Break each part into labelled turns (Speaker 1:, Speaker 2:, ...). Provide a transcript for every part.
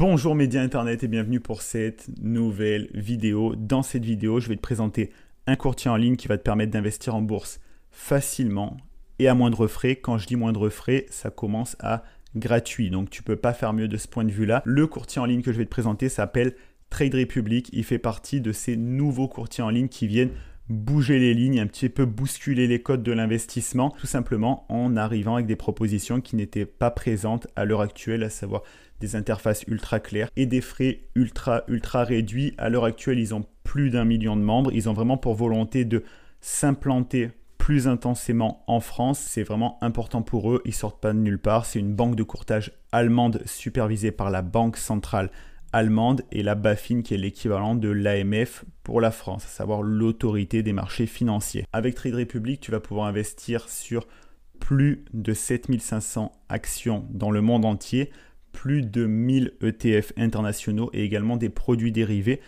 Speaker 1: Bonjour médias internet et bienvenue pour cette nouvelle vidéo. Dans cette vidéo, je vais te présenter un courtier en ligne qui va te permettre d'investir en bourse facilement et à moindre frais. Quand je dis moindre frais, ça commence à gratuit. Donc tu ne peux pas faire mieux de ce point de vue-là. Le courtier en ligne que je vais te présenter s'appelle Trade Republic. Il fait partie de ces nouveaux courtiers en ligne qui viennent bouger les lignes, un petit peu bousculer les codes de l'investissement, tout simplement en arrivant avec des propositions qui n'étaient pas présentes à l'heure actuelle, à savoir des interfaces ultra claires et des frais ultra réduits. À l'heure actuelle, ils ont plus d'1 million de membres. Ils ont vraiment pour volonté de s'implanter plus intensément en France. C'est vraiment important pour eux. Ils sortent pas de nulle part. C'est une banque de courtage allemande supervisée par la Banque centrale allemande et la BaFin qui est l'équivalent de l'AMF pour la France, à savoir l'autorité des marchés financiers. Avec Trade Republic, tu vas pouvoir investir sur plus de 7500 actions dans le monde entier, plus de 1000 ETF internationaux et également des produits dérivés.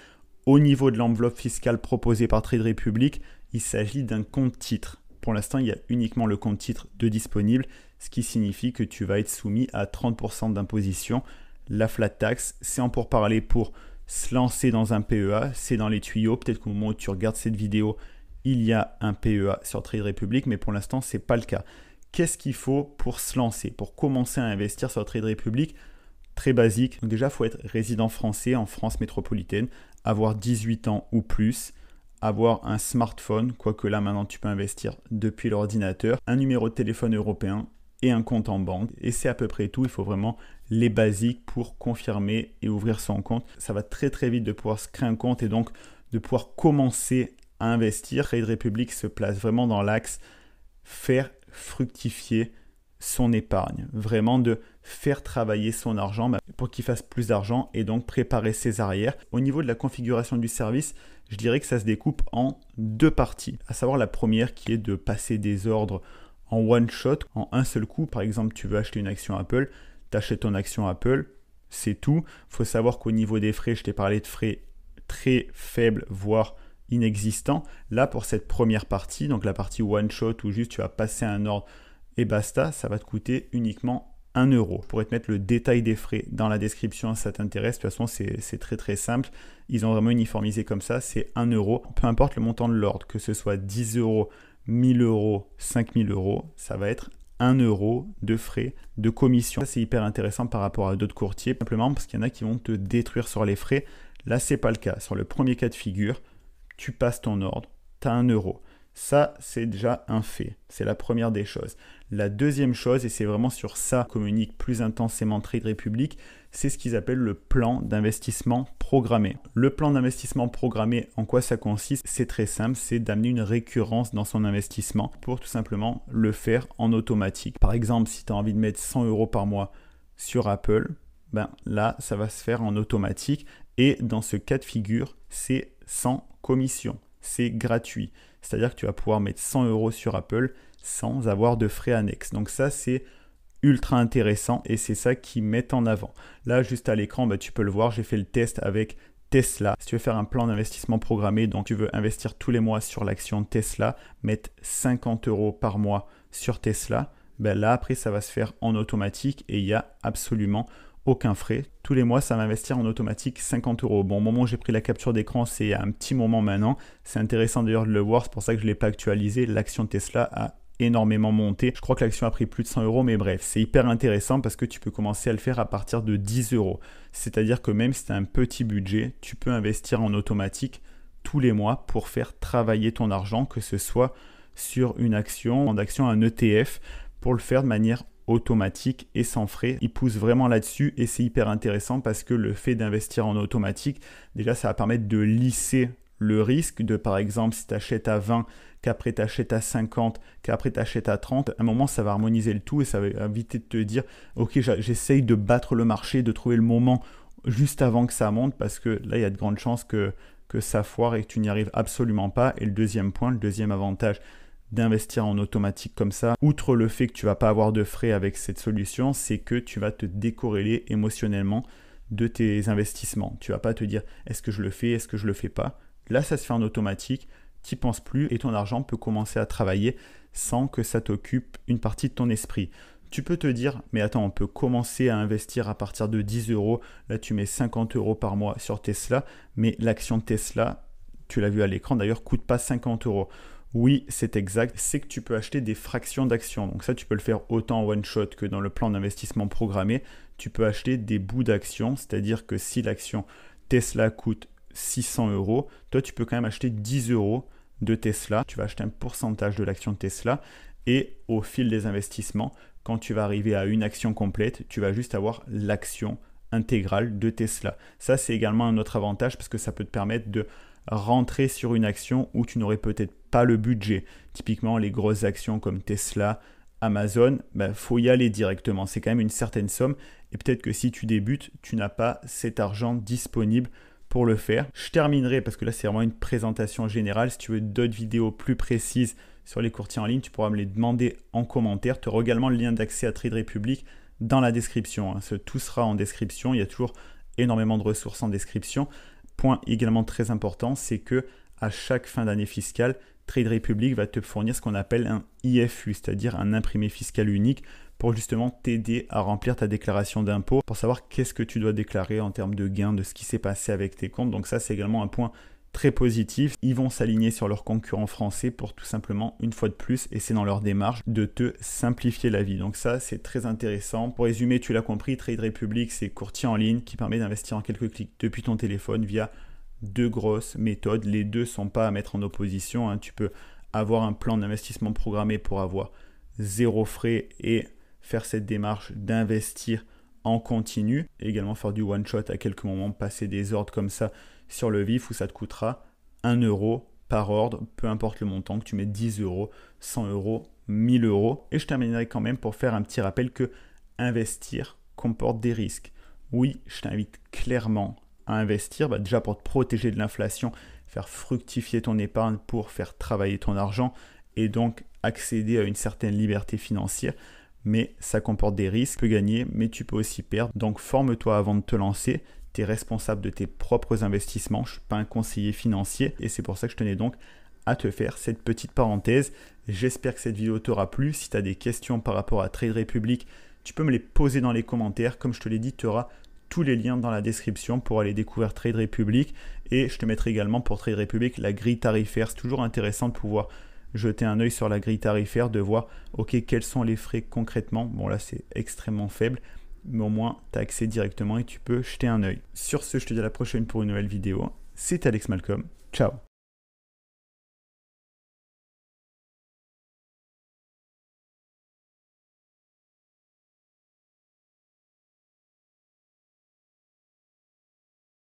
Speaker 1: Au niveau de l'enveloppe fiscale proposée par Trade Republic, il s'agit d'un compte titre. Pour l'instant, il y a uniquement le compte titre de disponible, ce qui signifie que tu vas être soumis à 30% d'imposition. La flat tax, c'est en pourparlers pour se lancer dans un PEA, c'est dans les tuyaux. Peut-être qu'au moment où tu regardes cette vidéo, il y a un PEA sur Trade Republic, mais pour l'instant, ce n'est pas le cas. Qu'est-ce qu'il faut pour se lancer, pour commencer à investir sur Trade Republic? Très basique. Donc déjà, il faut être résident français en France métropolitaine, avoir 18 ans ou plus, avoir un smartphone, quoique là maintenant tu peux investir depuis l'ordinateur, un numéro de téléphone européen et un compte en banque. Et c'est à peu près tout. Il faut vraiment les basiques pour confirmer et ouvrir son compte. Ça va très vite de pouvoir se créer un compte et donc de pouvoir commencer à investir. Trade Republic se place vraiment dans l'axe faire fructifier son épargne, vraiment de faire travailler son argent pour qu'il fasse plus d'argent et donc préparer ses arrières. Au niveau de la configuration du service, je dirais que ça se découpe en deux parties, à savoir la première qui est de passer des ordres en one shot, en un seul coup. Par exemple, tu veux acheter une action Apple, tu achètes ton action Apple, c'est tout. Il faut savoir qu'au niveau des frais, je t'ai parlé de frais très faibles, voire inexistants. Là, pour cette première partie, donc la partie one shot où juste tu vas passer un ordre et basta, ça va te coûter uniquement 1 euro. Je pourrais te mettre le détail des frais dans la description si ça t'intéresse. De toute façon, c'est très simple. Ils ont vraiment uniformisé comme ça, c'est 1 euro. Peu importe le montant de l'ordre, que ce soit 10 euros, 1000 euros, 5000 euros, ça va être 1 euro de frais de commission. Ça, c'est hyper intéressant par rapport à d'autres courtiers, simplement parce qu'il y en a qui vont te détruire sur les frais. Là, c'est pas le cas. Sur le premier cas de figure, tu passes ton ordre, tu as 1 euro. Ça, c'est déjà un fait. C'est la première des choses. La deuxième chose, et c'est vraiment sur ça que communique plus intensément Trade Republic, c'est ce qu'ils appellent le plan d'investissement programmé. Le plan d'investissement programmé, en quoi ça consiste? C'est très simple, c'est d'amener une récurrence dans son investissement pour tout simplement le faire en automatique. Par exemple, si tu as envie de mettre 100 euros par mois sur Apple, ben là, ça va se faire en automatique. Et dans ce cas de figure, c'est sans commission. C'est gratuit. C'est-à-dire que tu vas pouvoir mettre 100 euros sur Apple sans avoir de frais annexes. Donc ça, c'est ultra intéressant et c'est ça qu'ils mettent en avant. Là, juste à l'écran, tu peux le voir, j'ai fait le test avec Tesla. Si tu veux faire un plan d'investissement programmé, donc tu veux investir tous les mois sur l'action Tesla, mettre 50 euros par mois sur Tesla, là, après, ça va se faire en automatique et il n'y a absolument aucun frais. Tous les mois, ça va investir en automatique 50 euros. Bon, au moment où j'ai pris la capture d'écran, c'est il y a un petit moment maintenant. C'est intéressant d'ailleurs de le voir, c'est pour ça que je ne l'ai pas actualisé. L'action Tesla a énormément monté. Je crois que l'action a pris plus de 100 euros, mais bref, c'est hyper intéressant parce que tu peux commencer à le faire à partir de 10 euros. C'est-à-dire que même si tu as un petit budget, tu peux investir en automatique tous les mois pour faire travailler ton argent, que ce soit sur une action, en action, un ETF, pour le faire de manière automatique et sans frais. Ils poussent vraiment là-dessus et c'est hyper intéressant parce que le fait d'investir en automatique, déjà ça va permettre de lisser le risque de, par exemple, si tu achètes à 20, qu'après tu achètes à 50, qu'après tu achètes à 30, à un moment ça va harmoniser le tout et ça va éviter de te dire ok, j'essaye de battre le marché, de trouver le moment juste avant que ça monte parce que là il y a de grandes chances que ça foire et que tu n'y arrives absolument pas. Et le deuxième point, le deuxième avantage d'investir en automatique comme ça, outre le fait que tu vas pas avoir de frais avec cette solution, c'est que tu vas te décorréler émotionnellement de tes investissements. Tu vas pas te dire est-ce que je le fais, est-ce que je le fais pas. Là, ça se fait en automatique, tu n'y penses plus et ton argent peut commencer à travailler sans que ça t'occupe une partie de ton esprit. Tu peux te dire, mais attends, on peut commencer à investir à partir de 10 euros. Là, tu mets 50 euros par mois sur Tesla, mais l'action de Tesla, tu l'as vu à l'écran d'ailleurs, coûte pas 50 euros. Oui, c'est exact, c'est que tu peux acheter des fractions d'actions. Donc ça, tu peux le faire autant en one shot que dans le plan d'investissement programmé. Tu peux acheter des bouts d'actions, c'est-à-dire que si l'action Tesla coûte 600 euros, toi, tu peux quand même acheter 10 euros de Tesla. Tu vas acheter un pourcentage de l'action de Tesla et au fil des investissements, quand tu vas arriver à une action complète, tu vas juste avoir l'action intégrale de Tesla. Ça, c'est également un autre avantage parce que ça peut te permettre de rentrer sur une action où tu n'aurais peut-être pas le budget. Typiquement, les grosses actions comme Tesla, Amazon, faut y aller directement. C'est quand même une certaine somme et peut-être que si tu débutes, tu n'as pas cet argent disponible pour le faire. Je terminerai parce que là, c'est vraiment une présentation générale. Si tu veux d'autres vidéos plus précises sur les courtiers en ligne, tu pourras me les demander en commentaire. Tu auras également le lien d'accès à Trade Republic dans la description. Tout sera en description. Il y a toujours énormément de ressources en description. Point également très important, c'est que à chaque fin d'année fiscale, Trade Republic va te fournir ce qu'on appelle un IFU, c'est-à-dire un imprimé fiscal unique pour justement t'aider à remplir ta déclaration d'impôt, pour savoir qu'est-ce que tu dois déclarer en termes de gains, de ce qui s'est passé avec tes comptes. Donc ça, c'est également un point très positif. Ils vont s'aligner sur leurs concurrents français pour tout simplement, une fois de plus, et c'est dans leur démarche, de te simplifier la vie. Donc ça, c'est très intéressant. Pour résumer, tu l'as compris, Trade Republic, c'est courtier en ligne qui permet d'investir en quelques clics depuis ton téléphone via deux grosses méthodes. Les deux ne sont pas à mettre en opposition. Tu peux avoir un plan d'investissement programmé pour avoir zéro frais et faire cette démarche d'investir en continu. Et également faire du one shot à quelques moments, passer des ordres comme ça sur le vif où ça te coûtera 1 euro par ordre, peu importe le montant, que tu mets 10 euros, 100 euros, 1000 euros. Et je terminerai quand même pour faire un petit rappel que investir comporte des risques. Oui, je t'invite clairement à investir, déjà pour te protéger de l'inflation, faire fructifier ton épargne pour faire travailler ton argent et donc accéder à une certaine liberté financière. Mais ça comporte des risques, tu peux gagner, mais tu peux aussi perdre. Donc forme-toi avant de te lancer. Tu es responsable de tes propres investissements. Je ne suis pas un conseiller financier et c'est pour ça que je tenais donc à te faire cette petite parenthèse. J'espère que cette vidéo t'aura plu. Si tu as des questions par rapport à Trade Republic, tu peux me les poser dans les commentaires. Comme je te l'ai dit, tu auras tous les liens dans la description pour aller découvrir Trade Republic. Et je te mettrai également pour Trade Republic la grille tarifaire. C'est toujours intéressant de pouvoir jeter un œil sur la grille tarifaire, de voir quels sont les frais concrètement. Bon là c'est extrêmement faible, mais au moins tu as accès directement et tu peux jeter un œil. Sur ce, je te dis à la prochaine pour une nouvelle vidéo. C'était Alex Malcolm. Ciao.